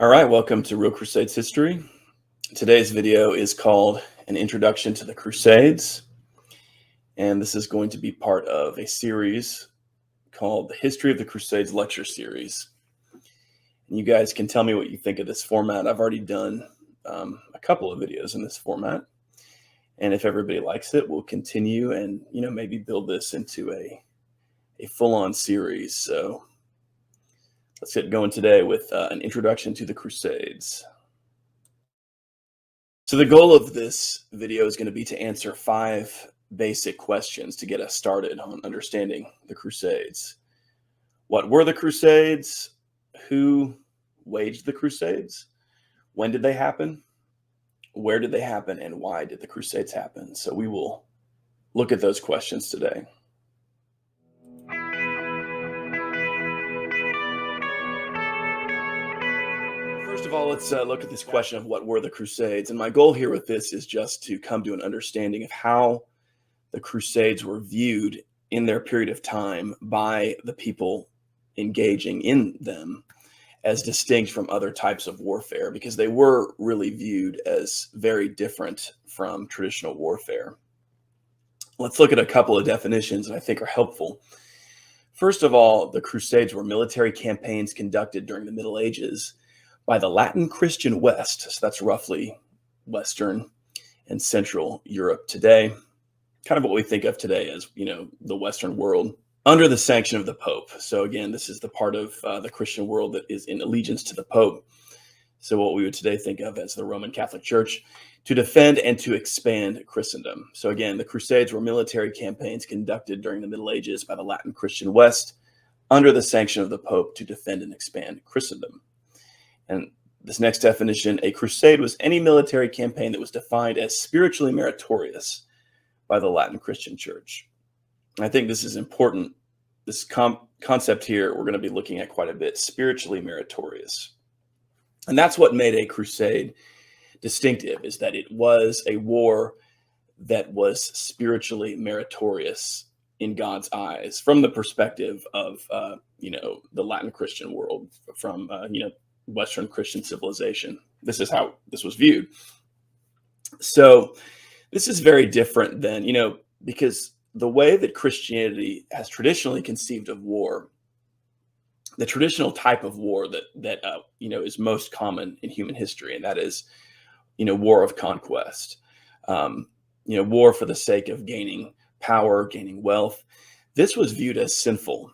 All right, welcome to Real Crusades History. Today's video is called An Introduction to the Crusades, and this is going to be part of a series called the History of the Crusades Lecture Series. And you guys can tell me what you think of this format. I've already done a couple of videos in this format, and if everybody likes it, we'll continue and maybe build this into a full-on series. So let's get going today with an introduction to the Crusades. So the goal of this video is going to be to answer 5 basic questions to get us started on understanding the Crusades. What were the Crusades? Who waged the Crusades? When did they happen? Where did they happen? And why did the Crusades happen? So we will look at those questions today. First of all, let's look at this question of what were the Crusades. And my goal here with this is just to come to an understanding of how the Crusades were viewed in their period of time by the people engaging in them as distinct from other types of warfare, because they were really viewed as very different from traditional warfare. Let's look at a couple of definitions that I think are helpful. First of all, the Crusades were military campaigns conducted during the Middle Ages by the Latin Christian West, so that's roughly Western and Central Europe today, kind of what we think of today as, the Western world, under the sanction of the Pope. So again, this is the part of the Christian world that is in allegiance to the Pope. So what we would today think of as the Roman Catholic Church, to defend and to expand Christendom. So again, the Crusades were military campaigns conducted during the Middle Ages by the Latin Christian West, under the sanction of the Pope, to defend and expand Christendom. And this next definition, a crusade was any military campaign that was defined as spiritually meritorious by the Latin Christian Church. And I think this is important. This concept here, we're going to be looking at quite a bit, spiritually meritorious. And that's what made a crusade distinctive, is that it was a war that was spiritually meritorious in God's eyes, from the perspective of, the Latin Christian world, from, Western Christian civilization. This is how this was viewed. So this is very different than, because the way that Christianity has traditionally conceived of war, the traditional type of war that is most common in human history, and that is, war of conquest, war for the sake of gaining power, gaining wealth. This was viewed as sinful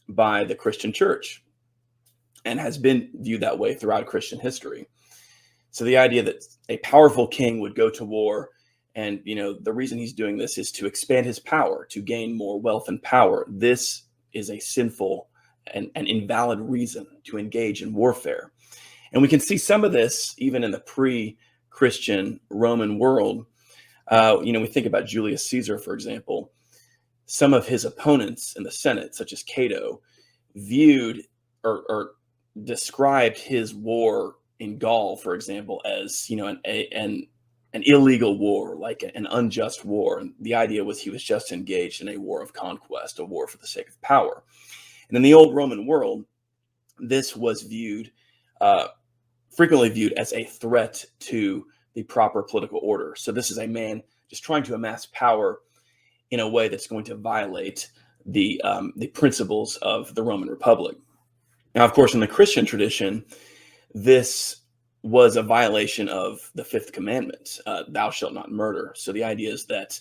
by the Christian church, and has been viewed that way throughout Christian history. So the idea that a powerful king would go to war, and the reason he's doing this is to expand his power, to gain more wealth and power. This is a sinful and invalid reason to engage in warfare. And we can see some of this even in the pre-Christian Roman world. We think about Julius Caesar, for example. Some of his opponents in the Senate, such as Cato, viewed or described his war in Gaul, for example, as an illegal war, like an unjust war. And the idea was he was just engaged in a war of conquest, a war for the sake of power. And in the old Roman world, this was frequently viewed as a threat to the proper political order. So this is a man just trying to amass power in a way that's going to violate the principles of the Roman Republic. Now, of course, in the Christian tradition, this was a violation of the 5th commandment, thou shalt not murder. So the idea is that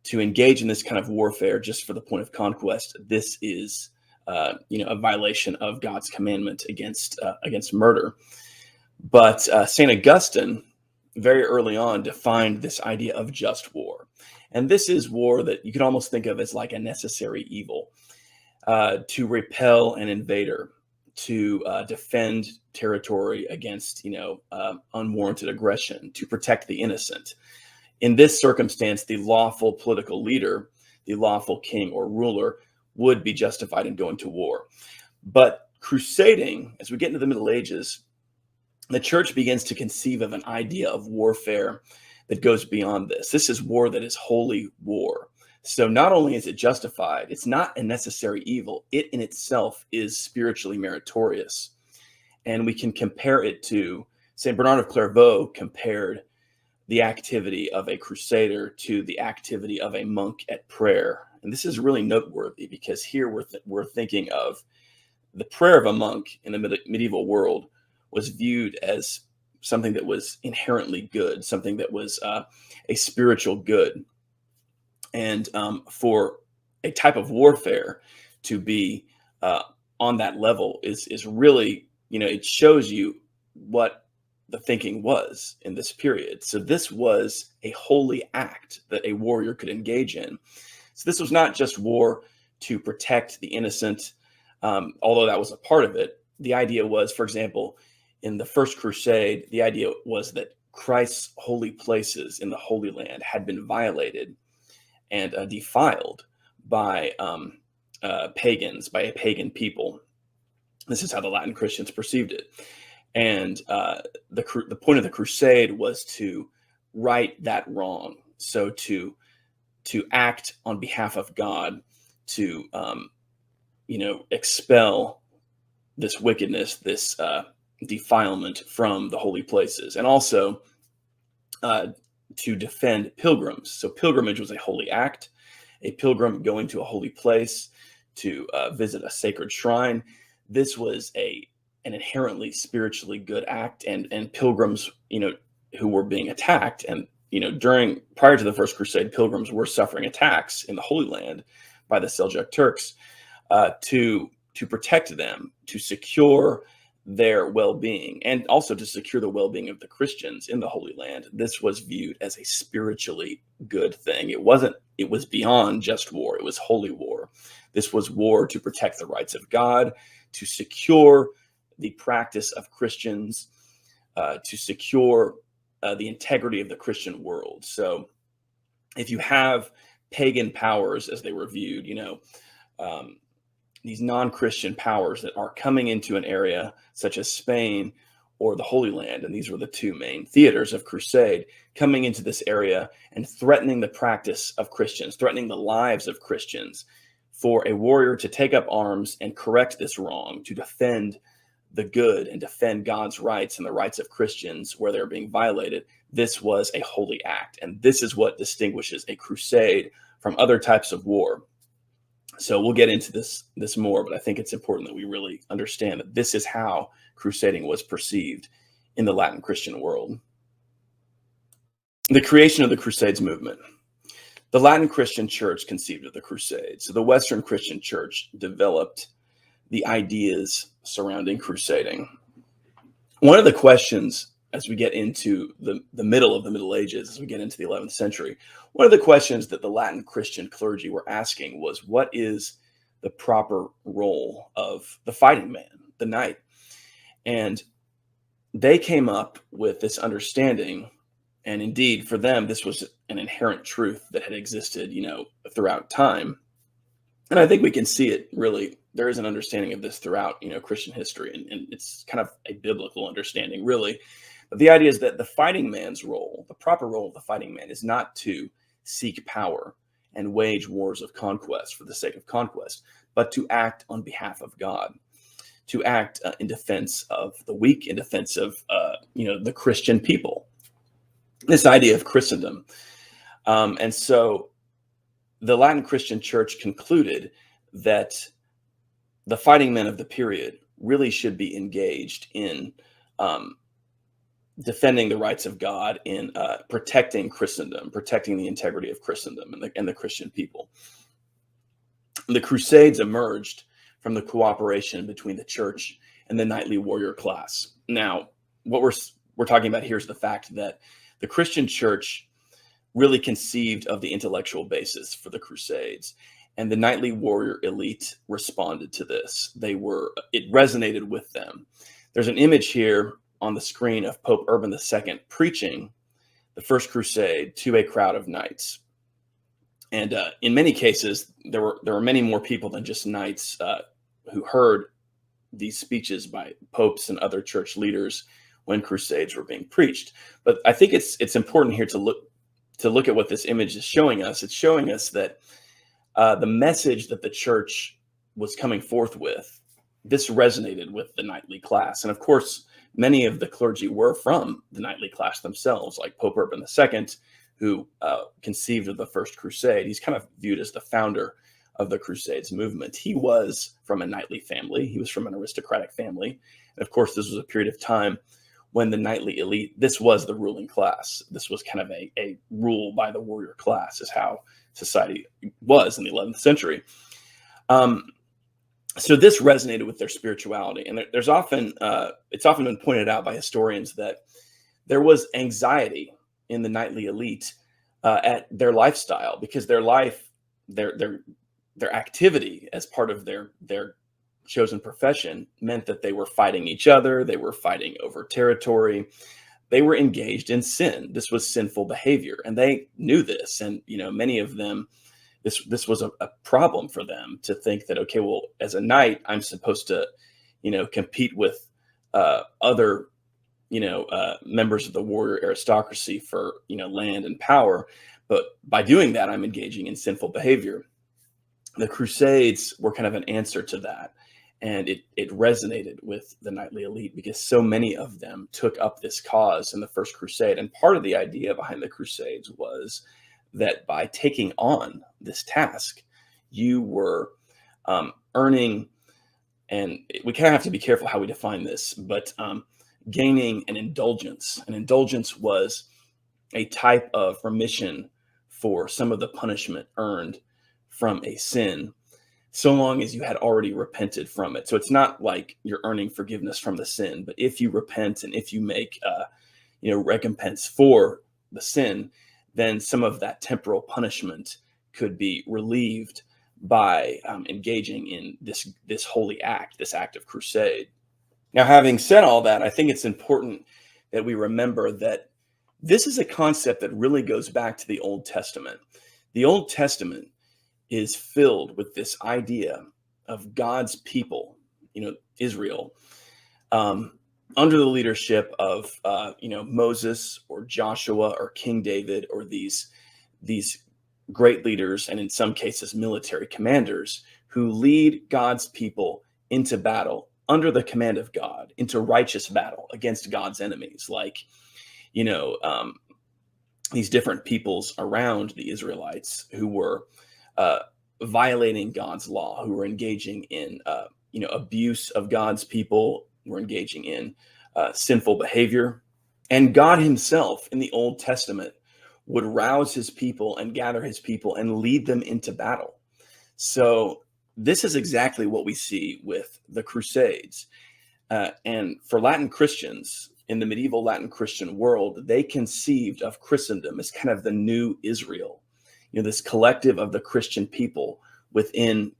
to engage in this kind of warfare just for the point of conquest, this is a violation of God's commandment against murder. But St. Augustine, very early on, defined this idea of just war. And this is war that you could almost think of as like a necessary evil, to repel an invader, to defend territory against, unwarranted aggression, to protect the innocent. In this circumstance, the lawful political leader, the lawful king or ruler, would be justified in going to war. But crusading, as we get into the Middle Ages, the church begins to conceive of an idea of warfare that goes beyond this. This is war that is holy war. So not only is it justified, it's not a necessary evil. It in itself is spiritually meritorious. And we can compare it to St. Bernard of Clairvaux compared the activity of a crusader to the activity of a monk at prayer. And this is really noteworthy because here we're thinking of the prayer of a monk in the medieval world was viewed as something that was inherently good, something that was a spiritual good. And for a type of warfare to be on that level is really, it shows you what the thinking was in this period. So this was a holy act that a warrior could engage in. So this was not just war to protect the innocent, although that was a part of it. The idea was, for example, in the First Crusade, the idea was that Christ's holy places in the Holy Land had been violated and defiled by pagans, by a pagan people. This is how the Latin Christians perceived it. And the point of the crusade was to right that wrong. So to act on behalf of God, to expel this wickedness, this defilement from the holy places, and also to defend pilgrims. So pilgrimage was a holy act. A pilgrim going to a holy place to visit a sacred shrine. This was an inherently spiritually good act, and pilgrims, who were being attacked, and prior to the First Crusade, pilgrims were suffering attacks in the Holy Land by the Seljuk Turks, to protect them, to secure their well-being, and also to secure the well-being of the Christians in the Holy Land. This was viewed as a spiritually good thing. It was beyond just war. It was holy war. This was war to protect the rights of God, to secure the practice of Christians, to secure the integrity of the Christian world. So if you have pagan powers, as they were viewed, these non-Christian powers that are coming into an area such as Spain or the Holy Land, and these were the two main theaters of crusade, coming into this area and threatening the practice of Christians, threatening the lives of Christians, for a warrior to take up arms and correct this wrong, to defend the good and defend God's rights and the rights of Christians where they're being violated, this was a holy act. And this is what distinguishes a crusade from other types of war. So we'll get into this more, but I think it's important that we really understand that this is how crusading was perceived in the Latin Christian world. The creation of the Crusades movement. The Latin Christian Church conceived of the Crusades. So the Western Christian Church developed the ideas surrounding crusading. One of the questions as we get into the middle of the Middle Ages, as we get into the 11th century, one of the questions that the Latin Christian clergy were asking was, what is the proper role of the fighting man, the knight? And they came up with this understanding, and indeed for them, this was an inherent truth that had existed, throughout time. And I think we can see it really. There is an understanding of this throughout, Christian history, and it's kind of a biblical understanding, really. But the idea is that the fighting man's role, the proper role of the fighting man, is not to seek power and wage wars of conquest for the sake of conquest, but to act on behalf of God, to act in defense of the weak, in defense of, the Christian people. This idea of Christendom. And so the Latin Christian Church concluded that the fighting men of the period really should be engaged in defending the rights of God, in protecting Christendom, protecting the integrity of Christendom and the Christian people. The Crusades emerged from the cooperation between the church and the knightly warrior class. Now, what we're talking about here is the fact that the Christian church really conceived of the intellectual basis for the Crusades, and the knightly warrior elite responded to this. It resonated with them. There's an image here on the screen of Pope Urban II preaching the First Crusade to a crowd of knights. And in many cases, there were many more people than just knights who heard these speeches by popes and other church leaders when crusades were being preached. But I think it's important here to look at what this image is showing us. It's showing us that the message that the church was coming forth with this resonated with the knightly class. And of course, many of the clergy were from the knightly class themselves, like Pope Urban II, who conceived of the First Crusade. He's kind of viewed as the founder of the Crusades movement. He was from a knightly family. He was from an aristocratic family. And of course, this was a period of time when the knightly elite, this was the ruling class. This was kind of a rule by the warrior class, is how society was in the 11th century. So this resonated with their spirituality. And it's often been pointed out by historians that there was anxiety in the knightly elite at their lifestyle, because their life, their activity as part of their chosen profession meant that they were fighting each other. They were fighting over territory. They were engaged in sin. This was sinful behavior, and they knew this. And, many of them, this was a problem for them to think that, okay, well, as a knight, I'm supposed to, compete with other, members of the warrior aristocracy for, land and power. But by doing that, I'm engaging in sinful behavior. The Crusades were kind of an answer to that. And it resonated with the knightly elite because so many of them took up this cause in the First Crusade. And part of the idea behind the Crusades was that by taking on this task, you were earning, and we kind of have to be careful how we define this, but gaining an indulgence. An indulgence was a type of remission for some of the punishment earned from a sin, so long as you had already repented from it. So it's not like you're earning forgiveness from the sin, but if you repent and if you make, recompense for the sin, then some of that temporal punishment could be relieved by engaging in this holy act, this act of crusade. Now, having said all that, I think it's important that we remember that this is a concept that really goes back to the Old Testament. The Old Testament is filled with this idea of God's people, Israel, under the leadership of, Moses or Joshua or King David, or these great leaders, and in some cases, military commanders who lead God's people into battle under the command of God, into righteous battle against God's enemies, like, these different peoples around the Israelites who were violating God's law, who were engaging in, abuse of God's people, were engaging in sinful behavior. And God himself in the Old Testament would rouse his people and gather his people and lead them into battle. So this is exactly what we see with the Crusades. And for Latin Christians, in the medieval Latin Christian world, they conceived of Christendom as kind of the new Israel. This collective of the Christian people within,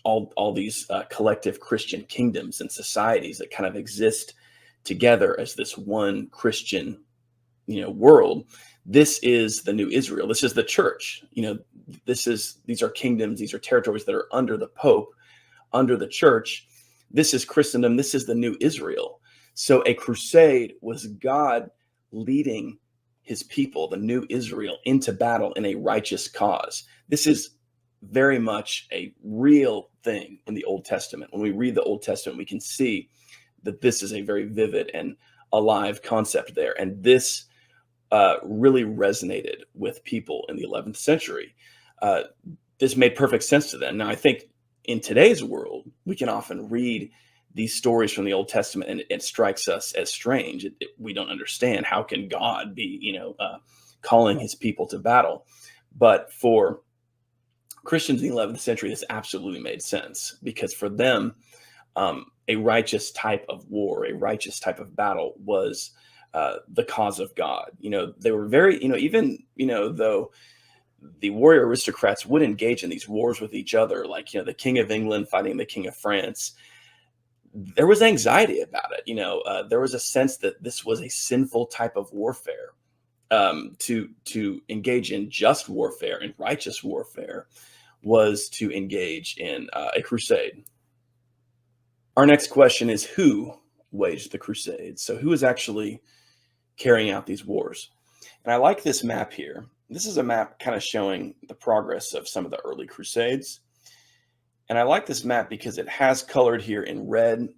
all these collective Christian kingdoms and societies that kind of exist together as this one Christian, world. This is the new Israel. This is the church. These are kingdoms. These are territories that are under the Pope, under the church. This is Christendom. This is the new Israel. So a crusade was God leading his people, the new Israel, into battle in a righteous cause. This is very much a real thing in the Old Testament. When we read the Old Testament, we can see that this is a very vivid and alive concept there. And this really resonated with people in the 11th century. This made perfect sense to them. Now, I think in today's world, we can often read these stories from the Old Testament and it strikes us as strange. We don't understand, how can God be, calling his people to battle? But for Christians in the 11th century, this absolutely made sense, because for them, a righteous type of war, a righteous type of battle was the cause of God. They were very, though the warrior aristocrats would engage in these wars with each other, like, the King of England fighting the King of France, there was anxiety about it. There was a sense that this was a sinful type of warfare. To engage in just warfare and righteous warfare was to engage in a crusade. Our next question is, who waged the Crusades? So who is actually carrying out these wars? And I like this map here. This is a map kind of showing the progress of some of the early Crusades. And I like this map because it has colored here in red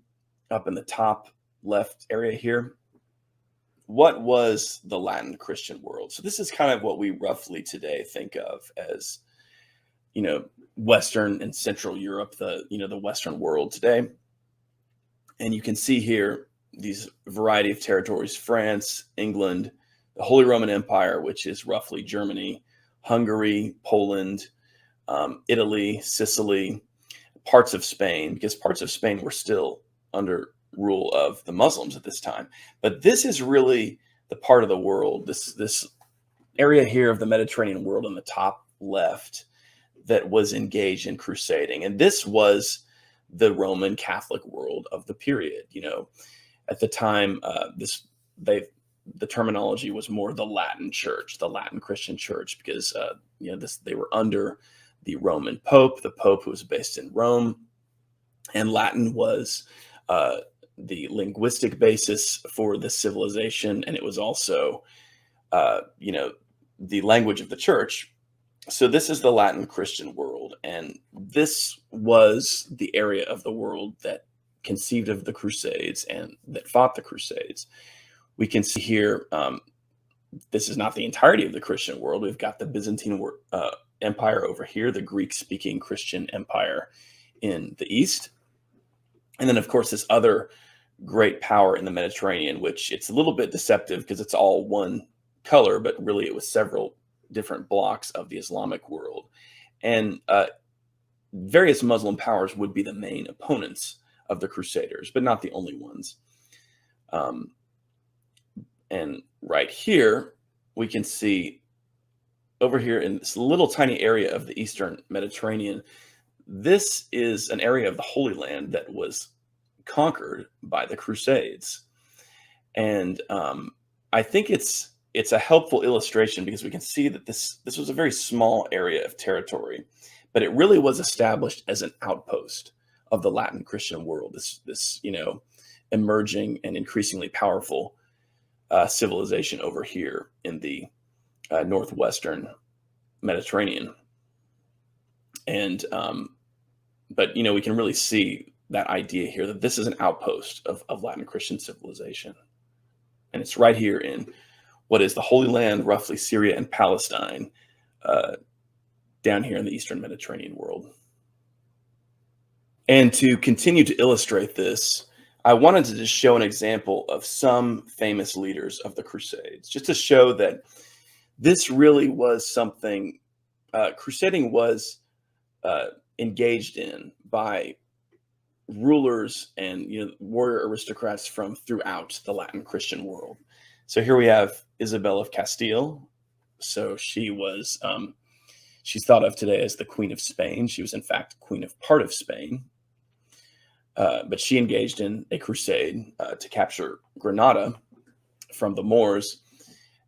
up in the top left area here. What was the Latin Christian world? So this is kind of what we roughly today think of as, you know, Western and Central Europe, the Western world today. And you can see here these variety of territories: France, England, the Holy Roman Empire, which is roughly Germany, Hungary, Poland, Italy, Sicily, parts of Spain, because parts of Spain were still under rule of the Muslims at this time. But this is really the part of the world, this area here of the Mediterranean world in the top left, that was engaged in crusading. And this was the Roman Catholic world of the period. At the time, the terminology was more the Latin Church, the Latin Christian Church, because they were under the Roman Pope, the Pope who was based in Rome, and Latin was the linguistic basis for this civilization, and it was also, the language of the church. So this is the Latin Christian world, and this was the area of the world that conceived of the Crusades and that fought the Crusades. We can see here, this is not the entirety of the Christian world. We've got the Byzantine Empire over here, the Greek-speaking Christian Empire in the east. And then, of course, this other great power in the Mediterranean, which it's a little bit deceptive because it's all one color, but really it was several different blocks of the Islamic world. And various Muslim powers would be the main opponents of the Crusaders, but not the only ones. And right here, we can see over here in this little tiny area of the Eastern Mediterranean, this is an area of the Holy Land that was conquered by the Crusades. And I think it's a helpful illustration because we can see that this was a very small area of territory, but it really was established as an outpost of the Latin Christian world, this emerging and increasingly powerful civilization over here in the northwestern Mediterranean. And but we can really see that idea here that this is an outpost of Latin Christian civilization, and it's right here in what is the Holy Land, roughly Syria and Palestine, down here in the Eastern Mediterranean world. And to continue to illustrate this, I wanted to just show an example of some famous leaders of the Crusades, just to show that this really was something crusading was engaged in by rulers and warrior aristocrats from throughout the Latin Christian world. So here we have Isabel of Castile. So she was she's thought of today as the Queen of Spain. She was in fact Queen of part of Spain, but she engaged in a crusade to capture Granada from the Moors.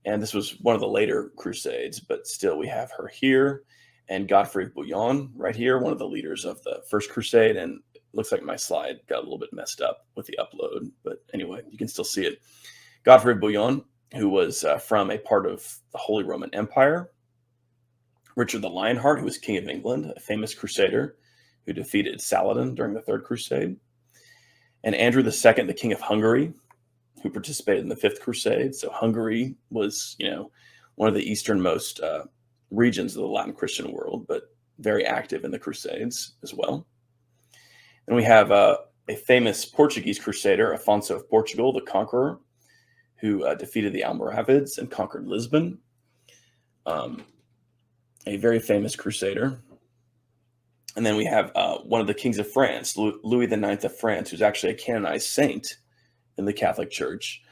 And this was one of the later crusades, but still we have her here. And Godfrey of Bouillon right here, one of the leaders of the First Crusade. And it looks like my slide got a little bit messed up with the upload, but anyway, you can still see it. Godfrey of Bouillon, who was from a part of the Holy Roman Empire. Richard the Lionheart, who was King of England, a famous crusader who defeated Saladin during the Third Crusade. And Andrew II, the King of Hungary, who participated in the Fifth Crusade. So Hungary was, one of the easternmost regions of the Latin Christian world, but very active in the Crusades as well. And we have a famous Portuguese crusader, Afonso of Portugal, the Conqueror, who defeated the Almoravids and conquered Lisbon. A very famous crusader. And then we have one of the kings of France, Louis IX of France, who's actually a canonized saint in the Catholic Church,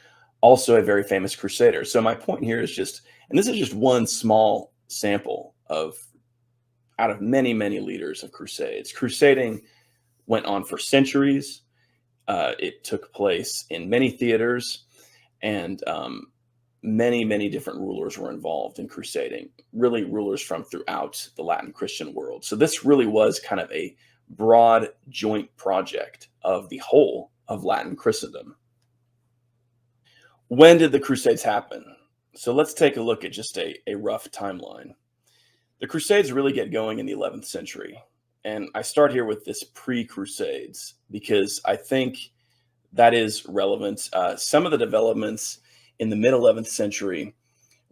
also a very famous crusader. So my point here is just, and this is just one small sample out of many, many leaders of crusades. Crusading went on for centuries. It took place in many theaters, and many, many different rulers were involved in crusading, really rulers from throughout the Latin Christian world. So this really was kind of a broad joint project of the whole of Latin Christendom. When did the Crusades happen? So let's take a look at just a rough timeline. The Crusades really get going in the 11th century, And I start here with this pre-Crusades because I think that is relevant. Some of the developments in the mid 11th century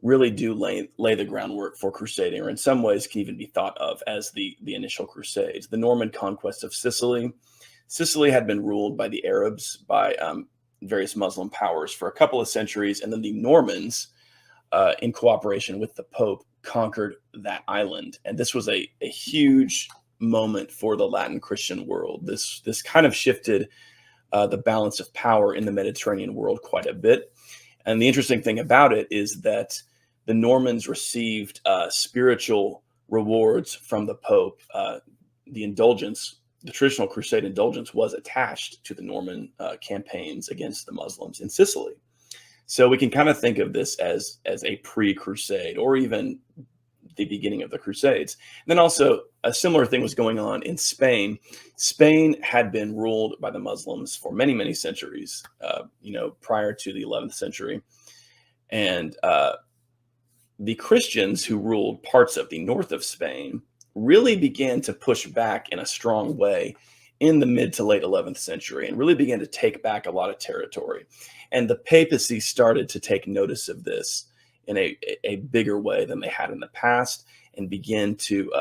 really do lay the groundwork for crusading, or in some ways can even be thought of as the initial Crusades. The Norman conquest of Sicily. Sicily had been ruled by the Arabs, by various Muslim powers for a couple of centuries, and then the Normans, in cooperation with the Pope, conquered that island. And this was a huge moment for the Latin Christian world. This kind of shifted the balance of power in the Mediterranean world quite a bit. And the interesting thing about it is that the Normans received spiritual rewards from the Pope. The indulgence, the traditional Crusade indulgence, was attached to the Norman campaigns against the Muslims in Sicily. So we can kind of think of this as a pre-Crusade, or even the beginning of the Crusades. And then also a similar thing was going on in Spain. Spain had been ruled by the Muslims for many, many centuries, prior to the 11th century. And the Christians who ruled parts of the north of Spain really began to push back in a strong way in the mid to late 11th century, and really began to take back a lot of territory. And the papacy started to take notice of this in a bigger way than they had in the past, and begin to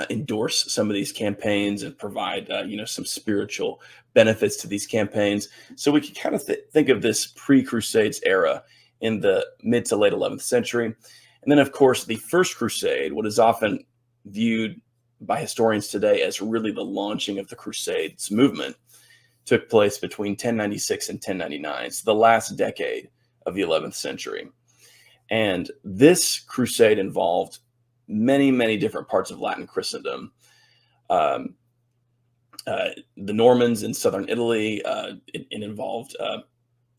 endorse some of these campaigns and provide some spiritual benefits to these campaigns. So we can kind of think of this pre-Crusades era in the mid to late 11th century. And then, of course, the First Crusade, what is often viewed by historians today as really the launching of the Crusades movement, took place between 1096 and 1099, so the last decade of the 11th century. And this crusade involved many, many different parts of Latin Christendom. The Normans in southern Italy, it involved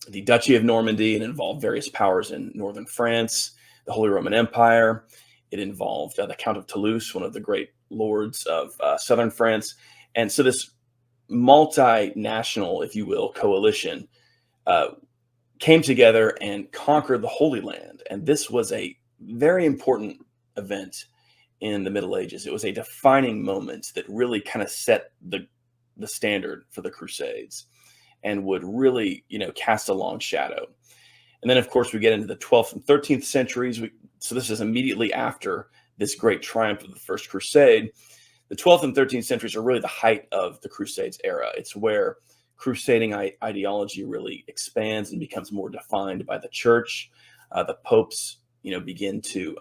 the Duchy of Normandy. It involved various powers in northern France, the Holy Roman Empire. It involved the Count of Toulouse, one of the great lords of southern France. And so this multinational, if you will, coalition came together and conquered the Holy Land. And this was a very important event in the Middle Ages. It was a defining moment that really kind of set the standard for the Crusades, and would really, cast a long shadow. And then, of course, we get into the 12th and 13th centuries. So this is immediately after this great triumph of the First Crusade. The 12th and 13th centuries are really the height of the Crusades era. It's where crusading ideology really expands and becomes more defined by the church. The popes, begin to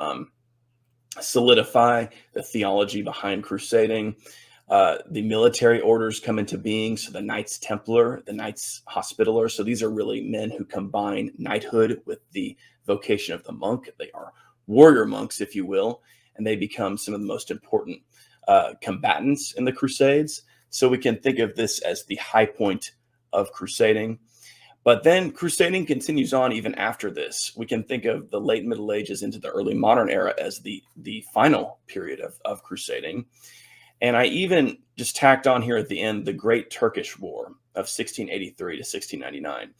solidify the theology behind crusading. The military orders come into being. So the Knights Templar, the Knights Hospitaller. So these are really men who combine knighthood with the vocation of the monk. They are warrior monks, if you will, and they become some of the most important combatants in the Crusades. So we can think of this as the high point of crusading. But then crusading continues on even after this. We can think of the late Middle Ages into the early modern era as the final period of crusading. And I even just tacked on here at the end the Great Turkish War of 1683 to 1699.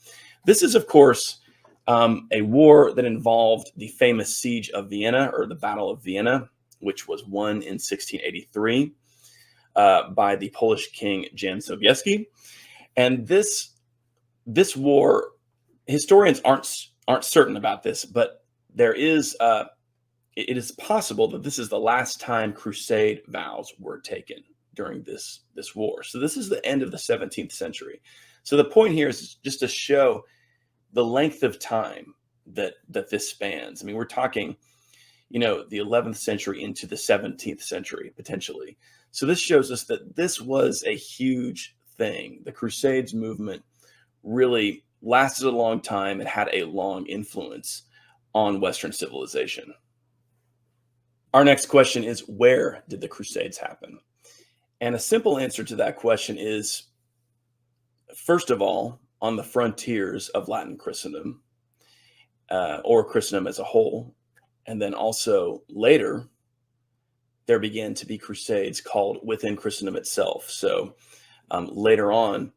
This is, of course, a war that involved the famous siege of Vienna, or the Battle of Vienna, which was won in 1683 by the Polish king Jan Sobieski. And this war, historians aren't certain about this, but there is it is possible that this is the last time crusade vows were taken during this war. So this is the end of the 17th century. So the point here is just to show the length of time that this spans. I mean, we're talking, the 11th century into the 17th century, potentially. So this shows us that this was a huge thing. The Crusades movement really lasted a long time and had a long influence on Western civilization. Our next question is, where did the Crusades happen? And a simple answer to that question is, first of all, on the frontiers of Latin Christendom, or Christendom as a whole. And then also later, there began to be crusades called within Christendom itself. So later on,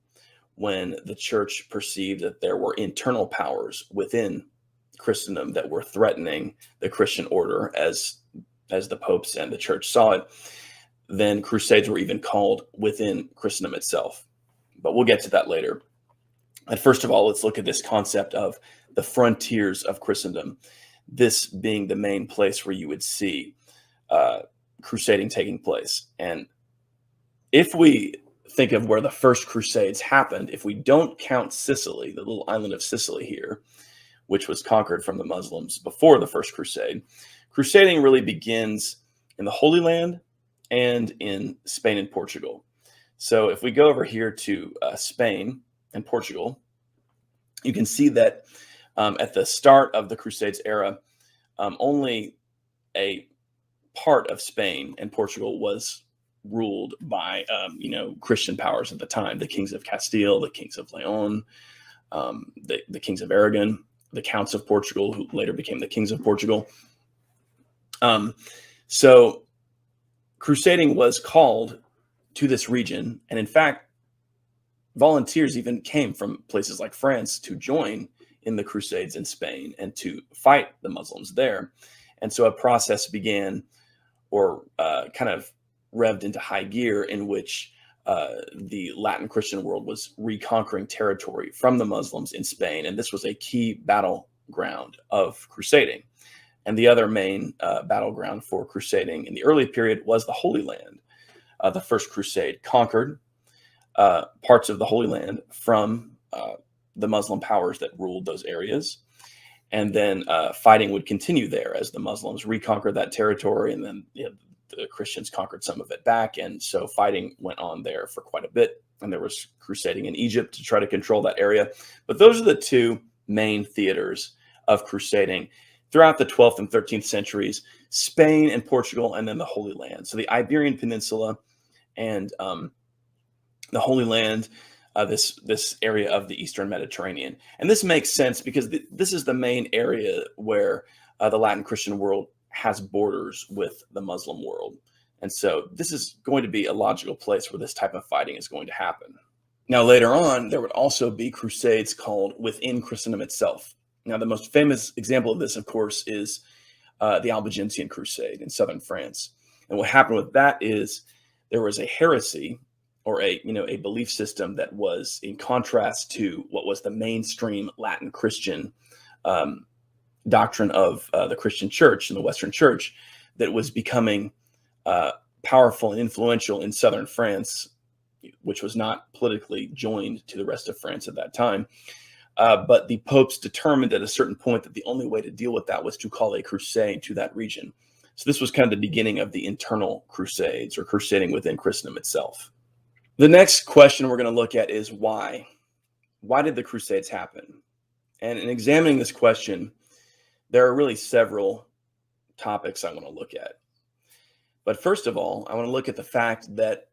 when the church perceived that there were internal powers within Christendom that were threatening the Christian order as the popes and the church saw it, than Crusades were even called within Christendom itself. But we'll get to that later. And first of all, let's look at this concept of the frontiers of Christendom, this being the main place where you would see crusading taking place. And if we think of where the first Crusades happened, if we don't count Sicily, the little island of Sicily here, which was conquered from the Muslims before the First Crusade, crusading really begins in the Holy Land and in Spain and Portugal. So if we go over here to Spain and Portugal, you can see that at the start of the Crusades era, only a part of Spain and Portugal was ruled by Christian powers at the time: the kings of Castile, the kings of Leon, the kings of Aragon, the counts of Portugal, who later became the kings of Portugal. So crusading was called to this region, and in fact, volunteers even came from places like France to join in the Crusades in Spain and to fight the Muslims there. And so a process began, or kind of revved into high gear, in which the Latin Christian world was reconquering territory from the Muslims in Spain. And this was a key battleground of crusading. And the other main battleground for crusading in the early period was the Holy Land. The First Crusade conquered parts of the Holy Land from the Muslim powers that ruled those areas. And then fighting would continue there as the Muslims reconquered that territory, and then the Christians conquered some of it back. And so fighting went on there for quite a bit. And there was crusading in Egypt to try to control that area. But those are the two main theaters of crusading throughout the 12th and 13th centuries: Spain and Portugal, and then the Holy Land. So the Iberian Peninsula and the Holy Land, this area of the Eastern Mediterranean. And this makes sense because this is the main area where the Latin Christian world has borders with the Muslim world. And so this is going to be a logical place where this type of fighting is going to happen. Now, later on, there would also be crusades called within Christendom itself. Now, the most famous example of this, of course, is the Albigensian Crusade in southern France. And what happened with that is there was a heresy, or a belief system that was in contrast to what was the mainstream Latin Christian doctrine of the Christian church and the Western church, that was becoming powerful and influential in southern France, which was not politically joined to the rest of France at that time. But the popes determined at a certain point that the only way to deal with that was to call a crusade to that region. So this was kind of the beginning of the internal crusades, or crusading within Christendom itself. The next question we're going to look at is why. Why did the Crusades happen? And in examining this question, there are really several topics I want to look at. But first of all, I want to look at the fact that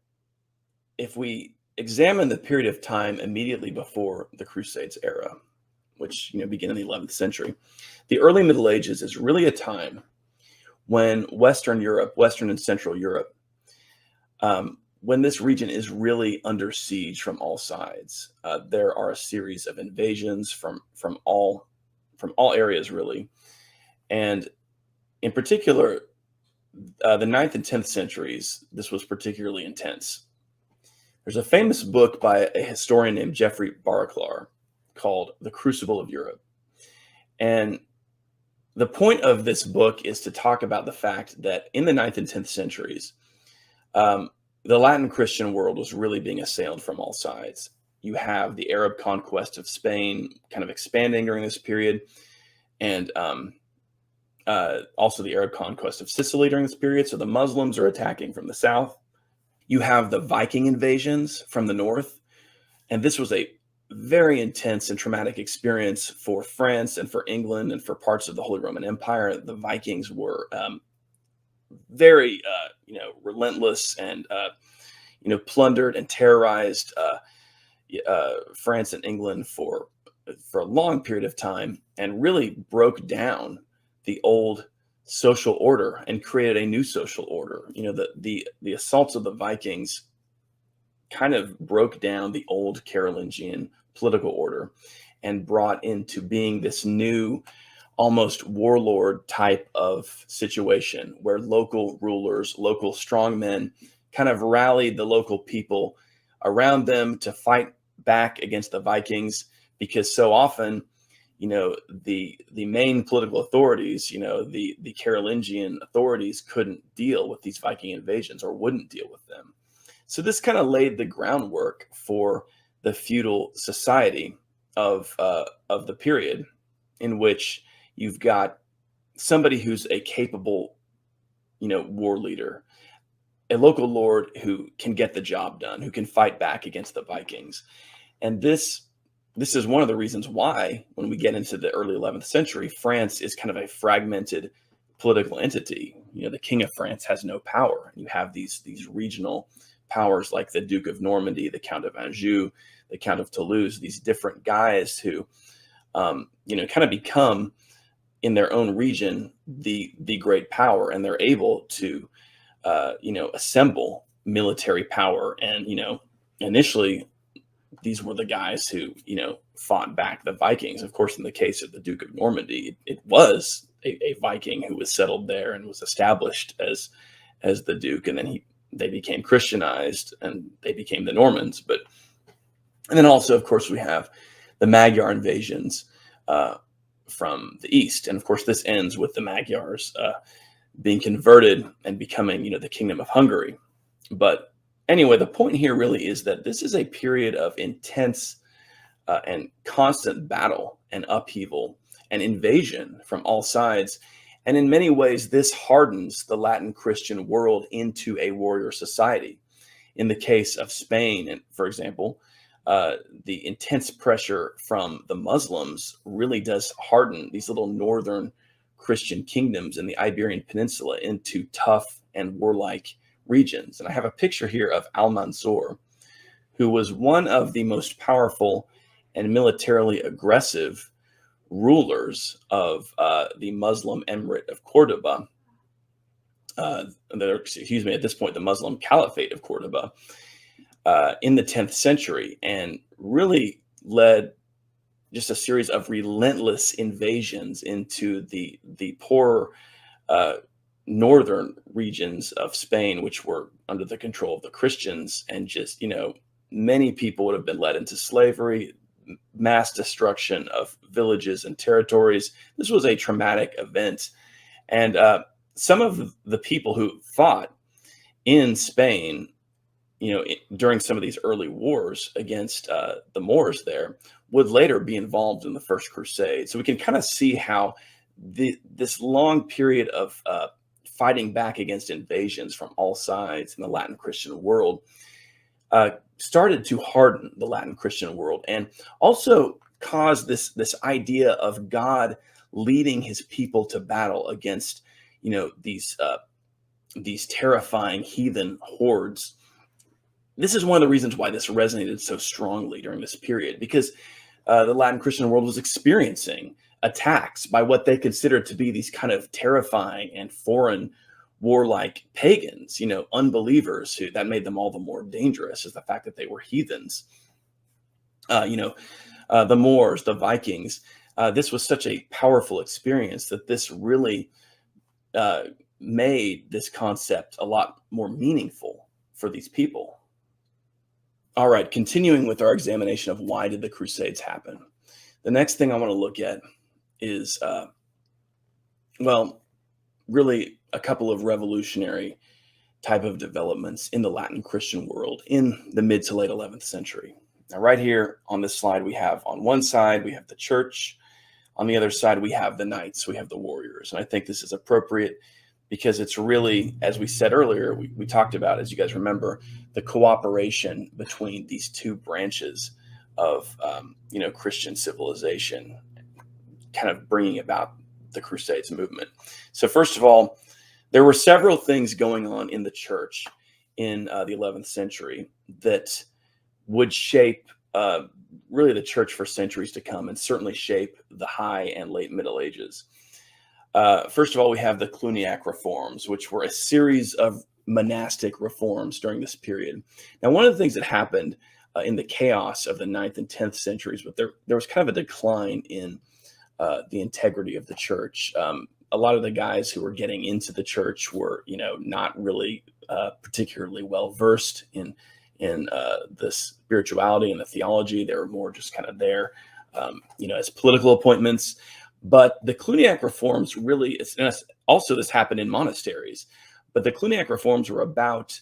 if we examine the period of time immediately before the Crusades era, which began in the 11th century, the early Middle Ages is really a time when Western Europe, Western and Central Europe, when this region is really under siege from all sides. There are a series of invasions from all areas, really. And in particular, the 9th and 10th centuries, this was particularly intense. There's a famous book by a historian named Geoffrey Barraclar called The Crucible of Europe. And the point of this book is to talk about the fact that in the 9th and 10th centuries, the Latin Christian world was really being assailed from all sides. You have the Arab conquest of Spain kind of expanding during this period, and also the Arab conquest of Sicily during this period. So the Muslims are attacking from the south. You have the Viking invasions from the north, and this was a very intense and traumatic experience for France and for England and for parts of the Holy Roman Empire. The Vikings were very relentless, and plundered and terrorized France and England for a long period of time, and really broke down the old social order and created a new social order. The assaults of the Vikings kind of broke down the old Carolingian political order and brought into being this new, almost warlord type of situation where local rulers, local strongmen kind of rallied the local people around them to fight back against the Vikings, because so often, the main political authorities, the Carolingian authorities couldn't deal with these Viking invasions, or wouldn't deal with them. So this kind of laid the groundwork for the feudal society of the period, in which you've got somebody who's a capable, war leader, a local lord who can get the job done, who can fight back against the Vikings. And this is one of the reasons why, when we get into the early 11th century, France is kind of a fragmented political entity. The King of France has no power. You have these regional powers like the Duke of Normandy, the Count of Anjou, the Count of Toulouse, these different guys who, kind of become, in their own region, the great power, and they're able to, assemble military power. And, initially, these were the guys who, fought back the Vikings. Of course, in the case of the Duke of Normandy, it was a Viking who was settled there and was established as the Duke. And then they became Christianized and they became the Normans. And then also, of course, we have the Magyar invasions from the east. And of course, this ends with the Magyars being converted and becoming, the Kingdom of Hungary. But anyway, the point here really is that this is a period of intense and constant battle and upheaval and invasion from all sides. And in many ways, this hardens the Latin Christian world into a warrior society. In the case of Spain, for example, the intense pressure from the Muslims really does harden these little northern Christian kingdoms in the Iberian Peninsula into tough and warlike regions. And I have a picture here of Al-Mansur, who was one of the most powerful and militarily aggressive rulers of the Muslim Emirate of Cordoba, at this point, the Muslim Caliphate of Cordoba, in the 10th century, and really led just a series of relentless invasions into the poorer northern regions of Spain, which were under the control of the Christians. And just, many people would have been led into slavery, mass destruction of villages and territories. This was a traumatic event. And some of the people who fought in Spain, during some of these early wars against the Moors there, would later be involved in the First Crusade. So we can kind of see how this long period of fighting back against invasions from all sides in the Latin Christian world started to harden the Latin Christian world, and also caused this idea of God leading his people to battle against, these terrifying heathen hordes. This is one of the reasons why this resonated so strongly during this period, because the Latin Christian world was experiencing attacks by what they considered to be these kind of terrifying and foreign warlike pagans, unbelievers, that made them all the more dangerous, is the fact that they were heathens. The Moors, the Vikings, this was such a powerful experience that this really made this concept a lot more meaningful for these people. All right, continuing with our examination of why did the Crusades happen. The next thing I want to look at is, really a couple of revolutionary type of developments in the Latin Christian world in the mid to late 11th century. Now, right here on this slide, we have on one side, we have the church. On the other side, we have the knights, we have the warriors. And I think this is appropriate because it's really, as we said earlier, we talked about, as you guys remember, the cooperation between these two branches of, Christian civilization, kind of bringing about the Crusades movement. So first of all, there were several things going on in the church in the 11th century that would shape really the church for centuries to come, and certainly shape the high and late Middle Ages. First of all, we have the Cluniac Reforms, which were a series of monastic reforms during this period. Now, one of the things that happened in the chaos of the 9th and 10th centuries, but there was kind of a decline in the integrity of the church. a lot of the guys who were getting into the church were, not really particularly well versed in the spirituality and the theology. They were more just kind of there, as political appointments. But the Cluniac reforms really, and also this happened in monasteries, but the Cluniac reforms were about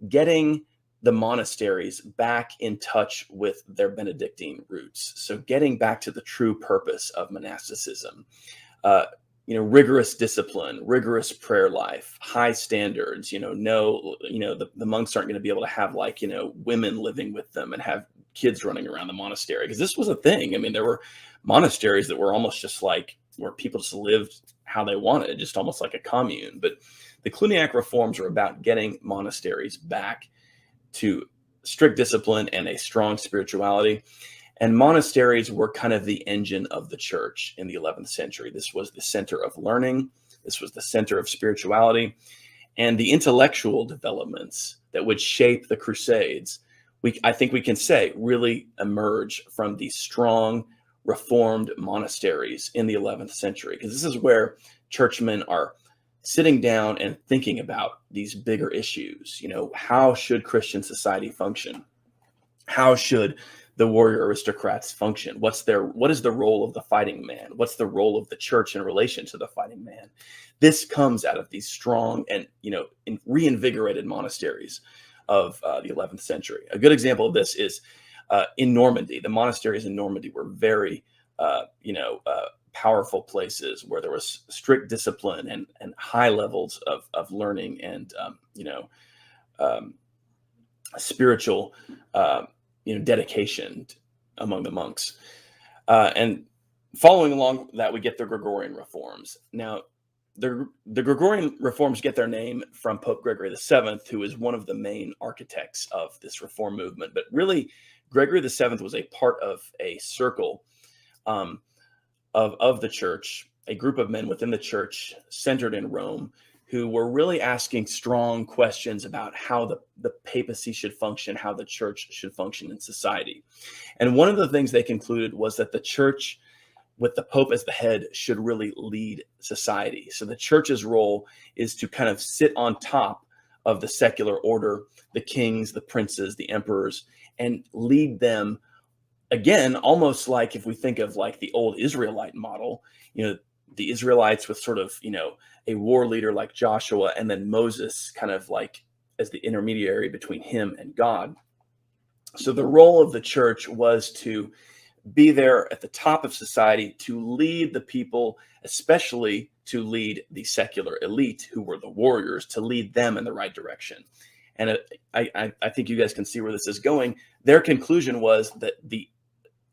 getting the monasteries back in touch with their Benedictine roots. So getting back to the true purpose of monasticism, rigorous discipline, rigorous prayer life, high standards, the monks aren't going to be able to have women living with them and have kids running around the monastery, because this was a thing. I mean, there were monasteries that were almost just like where people just lived how they wanted, just almost like a commune. But the Cluniac reforms were about getting monasteries back to strict discipline and a strong spirituality. And monasteries were kind of the engine of the church in the 11th century. This was the center of learning. This was the center of spirituality. And the intellectual developments that would shape the Crusades, I think we can say, really emerge from these strong Reformed monasteries in the 11th century. Because this is where churchmen are sitting down and thinking about these bigger issues. How should Christian society function? How should the warrior aristocrats function? What is the role of the fighting man? What's the role of the church in relation to the fighting man? This comes out of these strong and reinvigorated monasteries of the 11th century. A good example of this is in Normandy. The monasteries in Normandy were very powerful places where there was strict discipline and high levels of learning and spiritual dedication among the monks. And following along that, we get the Gregorian reforms. Now, the Gregorian reforms get their name from Pope Gregory VII, who is one of the main architects of this reform movement. But really, Gregory VII was a part of a circle of the church, a group of men within the church centered in Rome, who were really asking strong questions about how the papacy should function, how the church should function in society. And one of the things they concluded was that the church, with the Pope as the head, should really lead society. So the church's role is to kind of sit on top of the secular order, the kings, the princes, the emperors, and lead them, again, almost like if we think of like the old Israelite model, the Israelites with sort of, a war leader like Joshua, and then Moses kind of like as the intermediary between him and God. So the role of the church was to be there at the top of society to lead the people, especially to lead the secular elite who were the warriors, to lead them in the right direction. And I think you guys can see where this is going. Their conclusion was that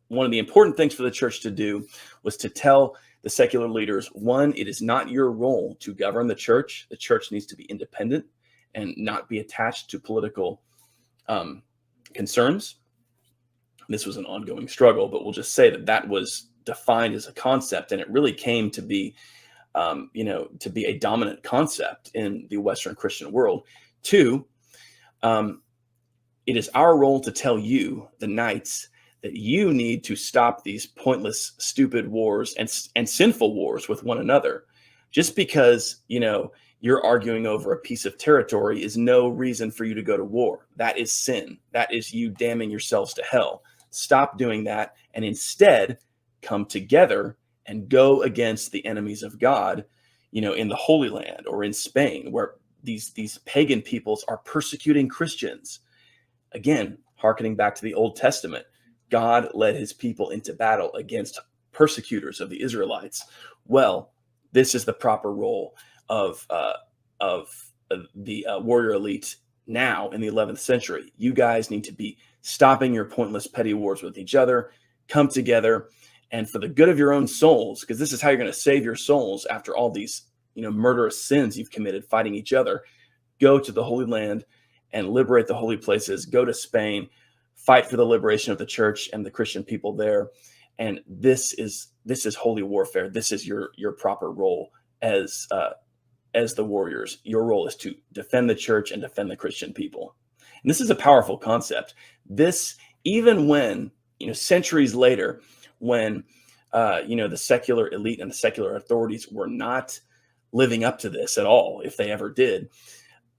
one of the important things for the church to do was to tell the secular leaders, one, it is not your role to govern the church. The church needs to be independent and not be attached to political concerns. This was an ongoing struggle, but we'll just say that was defined as a concept, and it really came to be, to be a dominant concept in the Western Christian world. Two, it is our role to tell you, the knights, that you need to stop these pointless, stupid wars and sinful wars with one another. Just because, you're arguing over a piece of territory is no reason for you to go to war. That is sin. That is you damning yourselves to hell. Stop doing that and instead come together and go against the enemies of God, in the Holy Land or in Spain, where these pagan peoples are persecuting Christians. Again, hearkening back to the Old Testament, God led his people into battle against persecutors of the Israelites. Well, this is the proper role of the warrior elite now in the 11th century. You guys need to be stopping your pointless petty wars with each other, come together, and for the good of your own souls, because this is how you're going to save your souls after all these, murderous sins you've committed fighting each other, go to the Holy Land and liberate the holy places, go to Spain, fight for the liberation of the church and the Christian people there. And this is holy warfare. This is your proper role as the warriors. Your role is to defend the church and defend the Christian people. And this is a powerful concept. This, even when, centuries later, when, the secular elite and the secular authorities were not living up to this at all, if they ever did.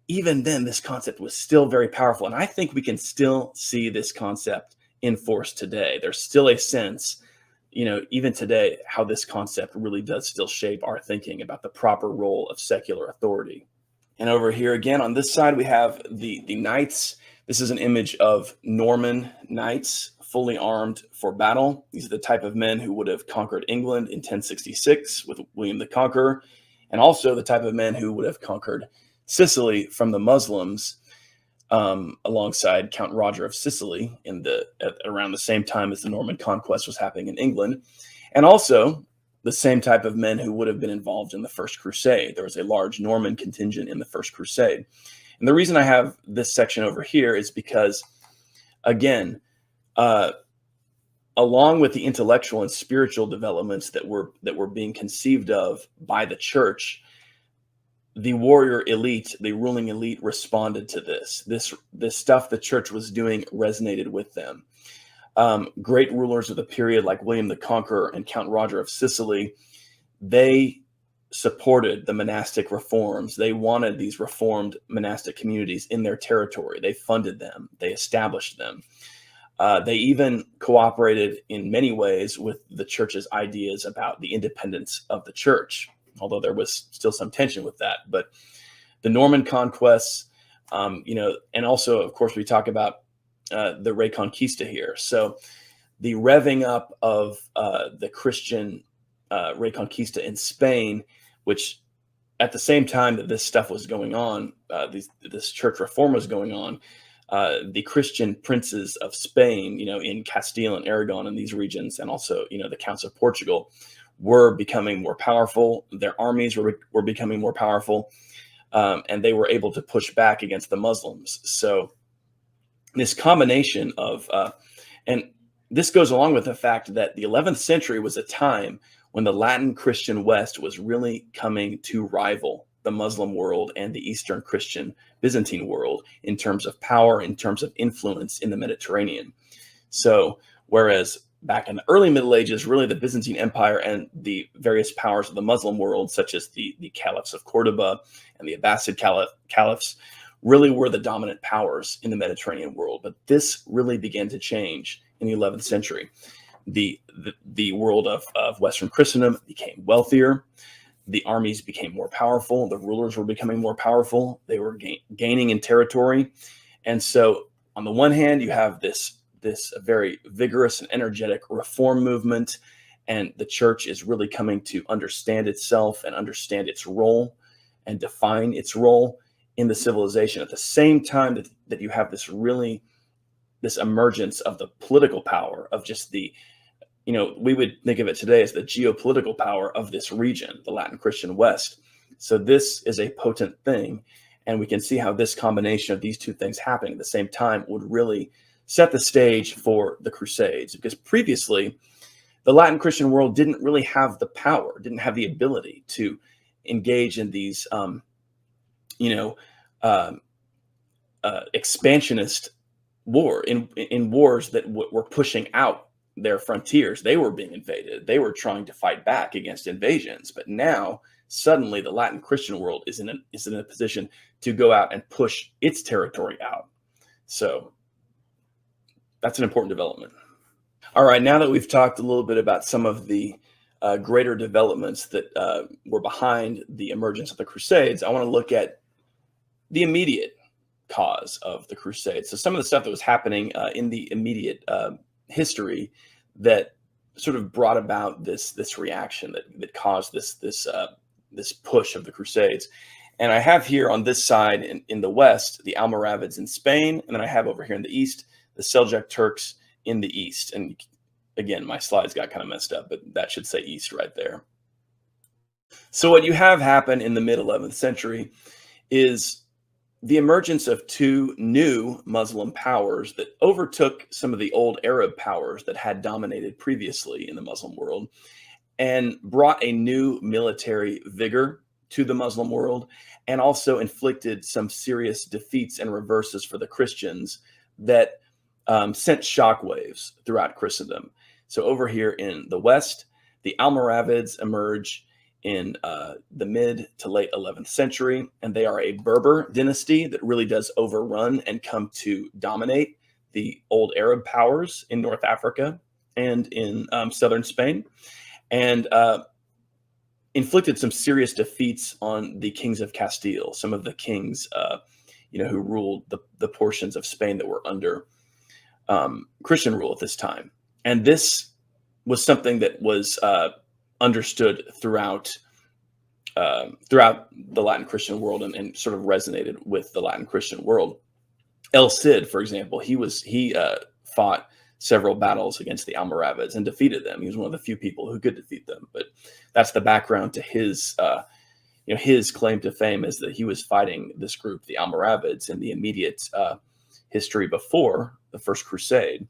Even then, this concept was still very powerful. And I think we can still see this concept in force today. There's still a sense, even today, how this concept really does still shape our thinking about the proper role of secular authority. And over here again, on this side, we have the knights. This is an image of Norman knights, fully armed for battle. These are the type of men who would have conquered England in 1066 with William the Conqueror, and also the type of men who would have conquered Sicily from the Muslims, alongside Count Roger of Sicily around the same time as the Norman conquest was happening in England, and also the same type of men who would have been involved in the First Crusade. There was a large Norman contingent in the First Crusade. And the reason I have this section over here is because, again, along with the intellectual and spiritual developments that were being conceived of by the church, the warrior elite, the ruling elite, responded to this. This stuff the church was doing resonated with them. Great rulers of the period like William the Conqueror and Count Roger of Sicily, they supported the monastic reforms. They wanted these reformed monastic communities in their territory. They funded them. They established them. They even cooperated in many ways with the church's ideas about the independence of the church, although there was still some tension with that. But the Norman conquests, and also, of course, we talk about the Reconquista here. So the revving up of the Christian Reconquista in Spain, which at the same time that this stuff was going on, this church reform was going on, the Christian princes of Spain, in Castile and Aragon and these regions, and also, the counts of Portugal, were becoming more powerful. Their armies were becoming more powerful, and they were able to push back against the Muslims. So this combination of, and this goes along with the fact that the 11th century was a time when the Latin Christian West was really coming to rival the Muslim world and the Eastern Christian Byzantine world in terms of power, in terms of influence in the Mediterranean. So whereas back in the early Middle Ages, really the Byzantine Empire and the various powers of the Muslim world, such as the caliphs of Cordoba and the Abbasid caliphs, really were the dominant powers in the Mediterranean world. But this really began to change in the 11th century. The world of Western Christendom became wealthier. The armies became more powerful. The rulers were becoming more powerful. They were gaining in territory. And so on the one hand, you have this very vigorous and energetic reform movement, and the church is really coming to understand itself and understand its role and define its role in the civilization. At the same time that you have this emergence of the political power of just we would think of it today as the geopolitical power of this region, the Latin Christian West. So this is a potent thing, and we can see how this combination of these two things happening at the same time would really set the stage for the Crusades, because previously the Latin Christian world didn't really have the power, didn't have the ability to engage in these, expansionist in wars that were pushing out their frontiers. They were being invaded. They were trying to fight back against invasions. But now, suddenly, the Latin Christian world is in a position to go out and push its territory out. So that's an important development. All right, now that we've talked a little bit about some of the greater developments that were behind the emergence of the Crusades, I want to look at the immediate cause of the Crusades. So some of the stuff that was happening in the immediate history that sort of brought about this reaction that caused this push of the Crusades. And I have here on this side in the west the Almoravids in Spain, and then I have over here in the east the Seljuk Turks in the east. And again, my slides got kind of messed up, but that should say east right there. So what you have happen in the mid 11th century is the emergence of two new Muslim powers that overtook some of the old Arab powers that had dominated previously in the Muslim world, and brought a new military vigor to the Muslim world, and also inflicted some serious defeats and reverses for the Christians that sent shockwaves throughout Christendom. So over here in the West, the Almoravids emerge in the mid to late 11th century, and they are a Berber dynasty that really does overrun and come to dominate the old Arab powers in North Africa and in southern Spain, and inflicted some serious defeats on the kings of Castile, some of the kings who ruled the portions of Spain that were under Christian rule at this time. And this was something that was understood throughout the Latin Christian world and sort of resonated with the Latin Christian world. El Cid, for example, he fought several battles against the Almoravids and defeated them. He was one of the few people who could defeat them. But that's the background to his claim to fame, is that he was fighting this group, the Almoravids, in the immediate history before the First Crusade.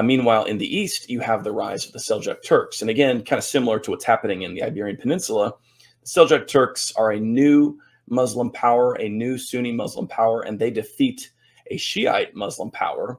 Meanwhile, in the east, you have the rise of the Seljuk Turks. And again, kind of similar to what's happening in the Iberian Peninsula, the Seljuk Turks are a new Muslim power, a new Sunni Muslim power, and they defeat a Shiite Muslim power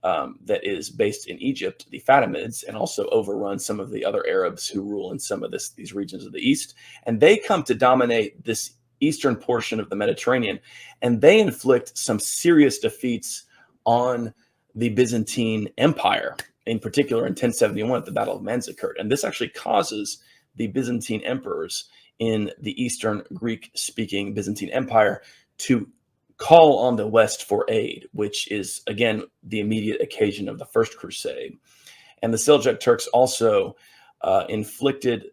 that is based in Egypt, the Fatimids, and also overrun some of the other Arabs who rule in some of these regions of the east. And they come to dominate this eastern portion of the Mediterranean, and they inflict some serious defeats on the Byzantine Empire, in particular in 1071 at the Battle of Manzikert. And this actually causes the Byzantine emperors in the Eastern Greek-speaking Byzantine Empire to call on the West for aid, which is, again, the immediate occasion of the First Crusade. And the Seljuk Turks also inflicted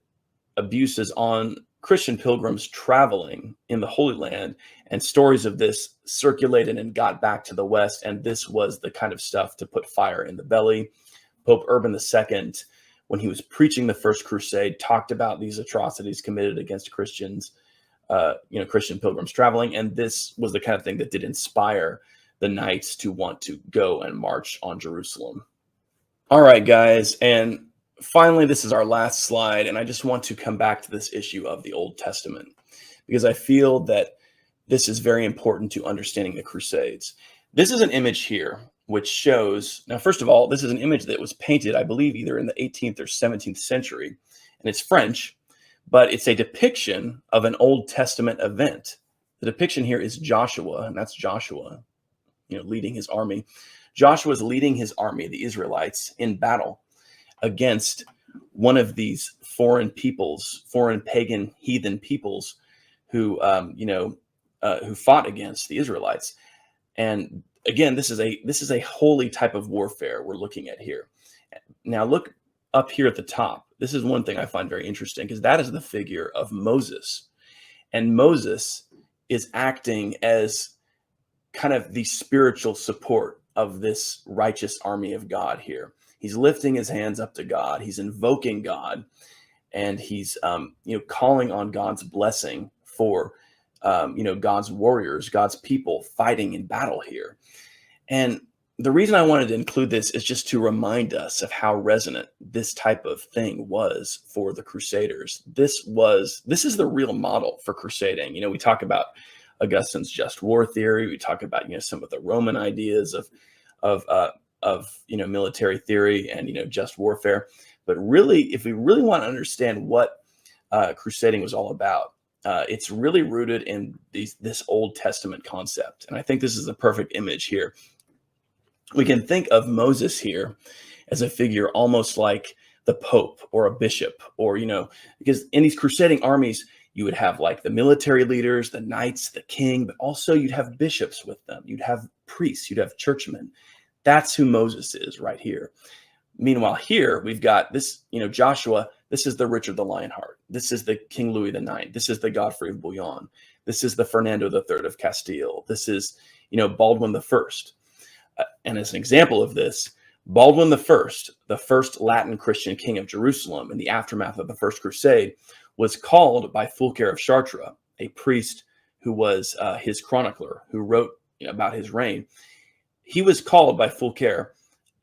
abuses on Christian pilgrims traveling in the Holy Land, and stories of this circulated and got back to the West, and this was the kind of stuff to put fire in the belly. Pope Urban II, when he was preaching the First Crusade, talked about these atrocities committed against Christians, Christian pilgrims traveling, and this was the kind of thing that did inspire the knights to want to go and march on Jerusalem. All right, guys, and finally, this is our last slide, and I just want to come back to this issue of the Old Testament, because I feel that this is very important to understanding the Crusades. This is an image here which shows, now, first of all, this is an image that was painted, I believe, either in the 18th or 17th century, and it's French, but it's a depiction of an Old Testament event. The depiction here is Joshua, and that's Joshua, leading his army. Joshua's leading his army, the Israelites, in battle against one of these foreign peoples, foreign pagan heathen peoples who fought against the Israelites. And again, this is a holy type of warfare we're looking at here. Now look up here at the top. This is one thing I find very interesting, because that is the figure of Moses. And Moses is acting as kind of the spiritual support of this righteous army of God here. He's lifting his hands up to God. He's invoking God, and he's calling on God's blessing for God's warriors, God's people fighting in battle here. And the reason I wanted to include this is just to remind us of how resonant this type of thing was for the Crusaders. This is the real model for crusading. We talk about Augustine's just war theory. We talk about some of the Roman ideas of military theory and just warfare. But really, if we really want to understand what crusading was all about, it's really rooted in this Old Testament concept. And I think this is the perfect image here. We can think of Moses here as a figure almost like the Pope or a bishop, or, because in these crusading armies, you would have like the military leaders, the knights, the king, but also you'd have bishops with them. You'd have priests, you'd have churchmen. That's who Moses is right here. Meanwhile, here we've got this, Joshua. This is the Richard the Lionheart. This is the King Louis IX. This is the Godfrey of Bouillon. This is the Fernando III of Castile. This is, Baldwin I. And as an example of this, Baldwin I, the first Latin Christian king of Jerusalem in the aftermath of the First Crusade, was called by Fulcher of Chartres, a priest who was his chronicler, who wrote about his reign. He was called by Fulcher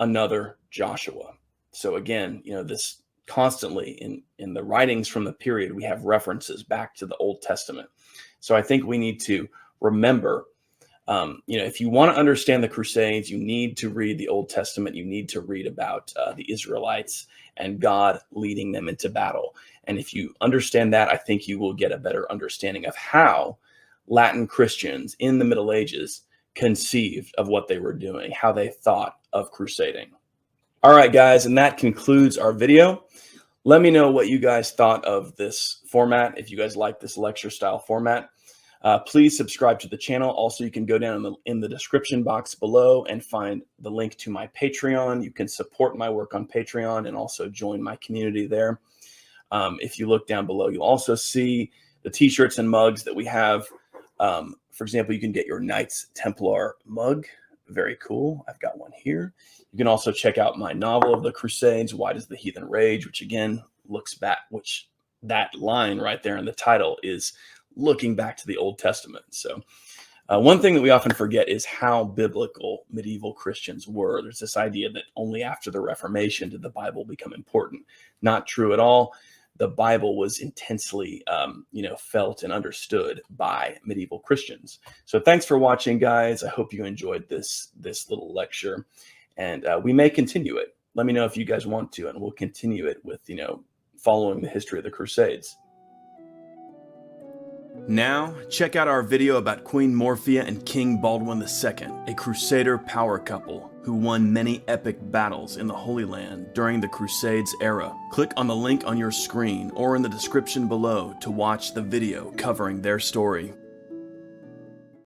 another Joshua. So again, this constantly in the writings from the period, we have references back to the Old Testament. So I think we need to remember If you want to understand the Crusades, you need to read the Old Testament. You need to read about the Israelites and God leading them into battle. And if you understand that, I think you will get a better understanding of how Latin Christians in the Middle Ages conceived of what they were doing, how they thought of crusading. All right, guys, and that concludes our video. Let me know what you guys thought of this format, if you guys like this lecture style format. Please subscribe to the channel. Also, you can go down in the description box below and find the link to my Patreon. You can support my work on Patreon and also join my community there. If you look down below, you'll also see the t-shirts and mugs that we have. For example, you can get your Knights Templar mug. Very cool. I've got one here. You can also check out my novel of the Crusades, Why Does the Heathen Rage, which again looks back, which that line right there in the title is looking back to the Old Testament. So one thing that we often forget is how biblical medieval Christians were. There's this idea that only after the Reformation did the Bible become important. Not true at all. The Bible was intensely, felt and understood by medieval Christians. So thanks for watching, guys. I hope you enjoyed this little lecture, and we may continue it. Let me know if you guys want to, and we'll continue it with, following the history of the Crusades. Now, check out our video about Queen Morphia and King Baldwin II, a Crusader power couple who won many epic battles in the Holy Land during the Crusades era. Click on the link on your screen or in the description below to watch the video covering their story.